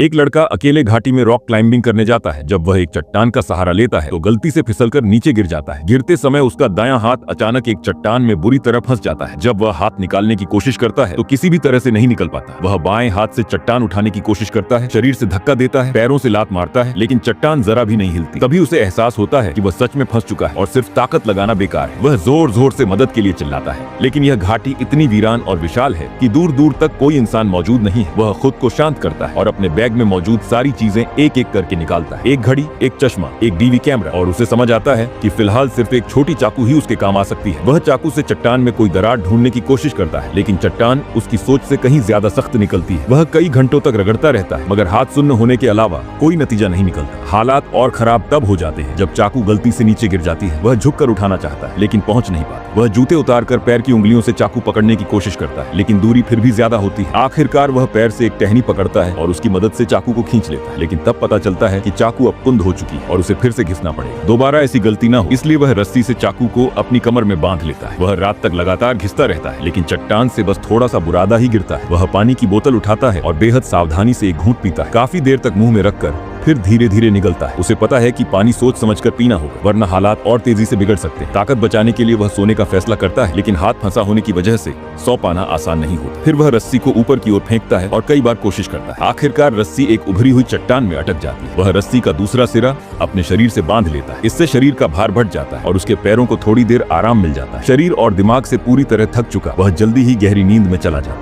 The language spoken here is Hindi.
एक लड़का अकेले घाटी में रॉक क्लाइंबिंग करने जाता है। जब वह एक चट्टान का सहारा लेता है तो गलती से फिसलकर नीचे गिर जाता है। गिरते समय उसका दायां हाथ अचानक एक चट्टान में बुरी तरह फंस जाता है। जब वह हाथ निकालने की कोशिश करता है तो किसी भी तरह से नहीं निकल पाता। वह बाएं हाथ से चट्टान उठाने की कोशिश करता है, शरीर से धक्का देता है, पैरों से लात मारता है, लेकिन चट्टान जरा भी नहीं हिलती। तभी उसे एहसास होता है कि वह सच में फंस चुका है और सिर्फ ताकत लगाना बेकार है। वह जोर जोर से मदद के लिए चिल्लाता है, लेकिन यह घाटी इतनी वीरान और विशाल है कि दूर दूर तक कोई इंसान मौजूद नहीं है। वह खुद को शांत करता है और अपने बैग में मौजूद सारी चीजें एक एक करके निकालता है। एक घड़ी, एक चश्मा, एक डीवी कैमरा, और उसे समझ आता है कि फिलहाल सिर्फ एक छोटी चाकू ही उसके काम आ सकती है। वह चाकू से चट्टान में कोई दरार ढूंढने की कोशिश करता है, लेकिन चट्टान उसकी सोच से कहीं ज्यादा सख्त निकलती है। वह कई घंटों तक रगड़ता रहता है, मगर हाथ सुन्न होने के अलावा कोई नतीजा नहीं निकलता। हालात और खराब तब हो जाते हैं जब चाकू गलती से नीचे गिर जाती है। वह झुककर उठाना चाहता है, लेकिन पहुंच नहीं पाता। वह जूते उतारकर पैर की उंगलियों से चाकू पकड़ने की कोशिश करता है, लेकिन दूरी फिर भी ज्यादा होती है। आखिरकार वह पैर से एक टहनी पकड़ता है और उसकी मदद से चाकू को खींच लेता है, लेकिन तब पता चलता है कि चाकू अब कुंद हो चुकी है और उसे फिर से घिसना पड़ेगा। दोबारा ऐसी गलती ना हो, इसलिए वह रस्सी से चाकू को अपनी कमर में बांध लेता है। वह रात तक लगातार घिसता रहता है, लेकिन चट्टान से बस थोड़ा सा बुरादा ही गिरता है। वह पानी की बोतल उठाता है और बेहद सावधानी से एक घूंट पीता है। काफी देर तक मुंह में रखकर फिर धीरे धीरे निगलता है। उसे पता है कि पानी सोच समझकर पीना होगा, वरना हालात और तेजी से बिगड़ सकते हैं। ताकत बचाने के लिए वह सोने का फैसला करता है, लेकिन हाथ फंसा होने की वजह से सो पाना आसान नहीं होता। फिर वह रस्सी को ऊपर की ओर फेंकता है और कई बार कोशिश करता है। आखिरकार रस्सी एक उभरी हुई चट्टान में अटक जाती है। वह रस्सी का दूसरा सिरा अपने शरीर से बांध लेता है। इससे शरीर का भार बढ़ जाता है और उसके पैरों को थोड़ी देर आराम मिल जाता है। शरीर और दिमाग से पूरी तरह थक चुका वह जल्दी ही गहरी नींद में चला जाता है।